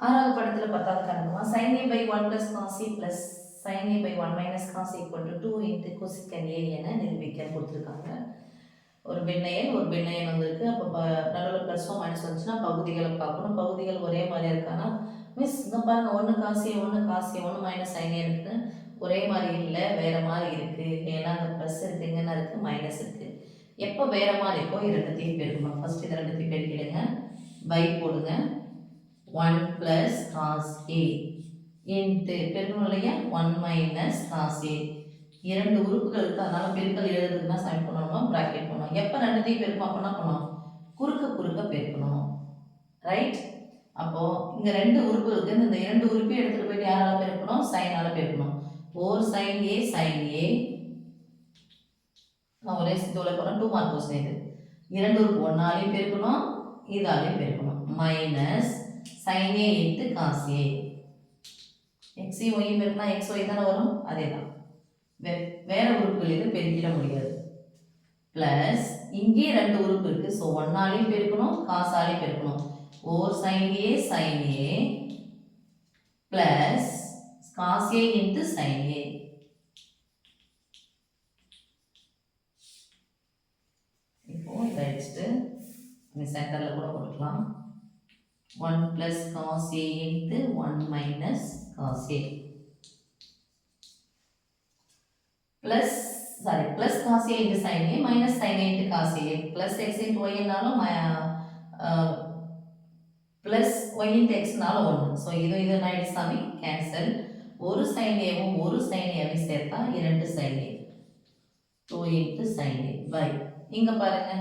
ஆறாவது படத்தில் 10வது கணக்குமா sin a by 1 plus cos a plus sin a by 1 minus cos a equal to 2 into cosecant a என நிரூபிக்க கொடுத்துருக்காங்க. ஒரு பின்னையன் வந்திருக்கு. அப்போ நடுவில் ப்ளஸ்ஸோ மைனஸ் வந்துச்சுன்னா பகுதிகளை பார்க்கணும். பகுதிகள் ஒரே மாதிரியா இருக்கானா மிஸ் இங்கே பாருங்க, ஒன்று காசு ஒன்று மைனஸ் sin a இருக்குது. ஒரே மாதிரி இல்லை, வேற மாதிரி இருக்கு. ஏன்னா அங்கே ப்ளஸ் இருக்கு, இங்கன்னா இருக்கு, மைனஸ் இருக்கு. எப்போ வேற மாதிரி இருக்கோ ரெண்டுத்தையும் பெருக்கணும். ஃபர்ஸ்ட் இது ரெண்டுத்தையும் பெருக்கிடுங்க, பை போடுங்க. 1 plus cos a இன்ட்டு பெருக்கணும் இல்லையா 1 minus cos a. இரண்டு உறுப்புகள் இருக்கு, அதனால பெருக்கல் எழுதுறதுன்னா சைன் பண்ணணும், பிராக்கெட் பண்ணணும். எப்போ ரெண்டுத்தையும் பெருக்கணும் அப்படின்னா பண்ணணும், குறுக்க பெருக்கணும், ரைட்? அப்போ இங்க ரெண்டு உறுப்பு இருக்கு, இந்த இரண்டு உறுப்பையும் எடுத்துட்டு போயிட்டு யாரால பெருக்கணும், சைனால பெருக்கணும். 4 sin a sin a, நான் ஒரே இதுல போறேன், 2 மார்க் क्वेश्चन இது. இரண்டு உறுப்பு ஒன்னாலையும் பெருக்கணும், இதாலையும் பெருக்கணும். Minus sin a into cos a. x y பெருக்கினா x y தானே வரும், அதேதான். வேற உறுப்புகள் இது பெருக்கிட முடியாது. பிளஸ் இங்கே ரெண்டு உறுப்பு இருக்கு, ஸோ ஒன்னாலையும் பெருக்கணும், காசாலையும் பெருக்கணும். 4 sin a sin a plus cos a into sin a. இப்போ இதை அடிச்சுட்டு இந்த சென்டரில் கூட போட்டுக்கலாம். 1 plus cos a into 1 minus cos a plus cos a into sin a minus sin a into cos a plus x into y என்னாலும் plus y into x நாலும் 1. So இது நான் எடுத்து சாமி கேன்சல். ஒரு sin a-வும் ஒரு sin a-வையும் சேர்த்தா 2 sin a, 2 into sin a by இங்க பாருங்க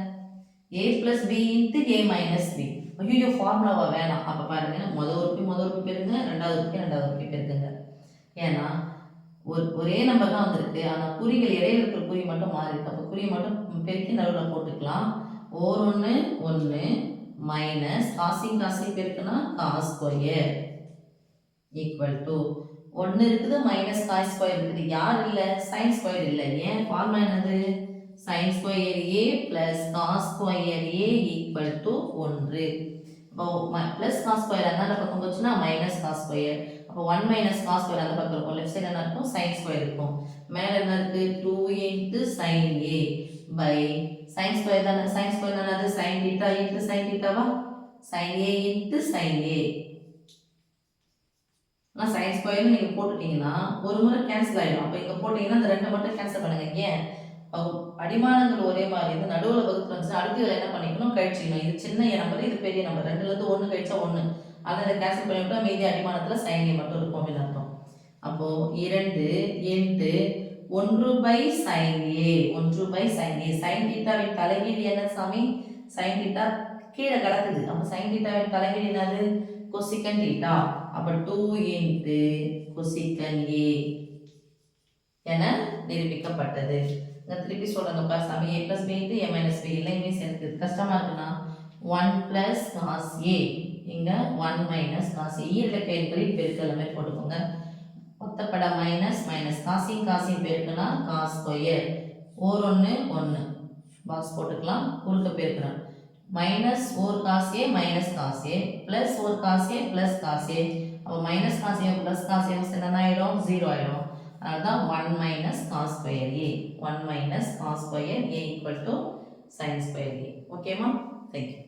a plus b into a minus b. ஐயோ ஃபார்முலாவா வேணாம். அப்போ பாருங்க, முதல் உறுப்பு பெருங்க, ரெண்டாவது உறுப்பு பெருக்குங்க. ஏன்னா ஒரே நம்பர் தான் வந்திருக்கு, ஆனால் குறிகள் இடையில இருக்கிற குறி மட்டும் மாறி இருக்கு. அப்போ குறி மட்டும் பெருக்கி நடுவில் போட்டுக்கலாம். ஓர் 1 மைனஸ் காசிங் பெருக்குனா காஸ் ஸ்கொயர் ஈக்குவல் டு 1 இருக்குது மைனஸ் காஸ் ஸ்கொயர் இருக்குது. யார் இல்லை, சைன் ஸ்கொயர் இல்லை. ஏன், ஃபார்முலா என்னது, sine square A plus cos square A equal to 1. அப்போ பிளஸ் காஸ் ஸ்கொயர் அதனால பக்கம் போச்சுன்னா மைனஸ் காஸ் ஸ்கொயர். அப்போ 1 மைனஸ் காஸ் ஸ்கொயர் அந்த பக்கம் இருக்கும், லெஃப்ட் சைடு என்ன இருக்கும், சைன் ஸ்கொயர் இருக்கும். மேலே என்ன இருக்கு, 2 into sin a by sin square தானே, sin ஸ்கொயர் தானே அது, sin theta into sin theta-வா, sin a into sin a. நான் sin ஸ்கொயர்னு நீங்கள் போட்டுட்டீங்கன்னா ஒரு முறை கேன்சல் ஆகிடும். அப்போ இங்கே போட்டிங்கன்னா அந்த ரெண்டு மட்டும் கேன்சல் பண்ணுங்க. ஏன், அடிமானங்கள் ஒரே மாதிரி இருந்து நடுவில் வகுத்து வந்துச்சு, அடுத்ததில் என்ன பண்ணிக்கணும், கழிச்சிக்கணும். இது சின்ன நம்பர், இது பெரிய நம்பர், ரெண்டுலேருந்து 1 கழிச்சா 1, அதை கேன்சல் பண்ணிவிட்டா மீதி அடிமானத்தில் sin a மட்டும் இருக்கும் அப்படின்னு அர்த்தம். அப்போது 2 into 1 by sin a, 1 by sin a. sin theta-வின் தலைகீழ் என்ன சாமி, sin theta கீழே கடக்குது. அப்போ sin theta-வின் தலைகீழ் என்னது, cosecant theta. அப்போ 2 into cosecant a என நிரூபிக்கப்பட்டது. திருப்பி சொல்றேங்கப்பா சாமி, a plus b into a minus b இல்லைங்க சேர்த்து கஷ்டமா இருக்குன்னா 1 plus cos a இங்க 1 minus cos a ஈரல கைப்பறி பெருக்கல் மாதிரி போட்டுக்கோங்க. ஒத்தப்பட மைனஸ் காசிங் பெருக்குனா காஸ் ஸ்கொயர். ஓர் 1 பாக்ஸ் போட்டுக்கலாம், குறுக்க பெருக்கணும். மைனஸ் ஓர் cos A minus cos A plus ஓர் cos A plus cos A. அப்போ minus cos A plus cos A என்ன ஆயிடும், 0 ஆயிடும். அதுதான் 1 minus cos square A, 1 minus cos square A equal to sine square A. ஓகேமா, thank you.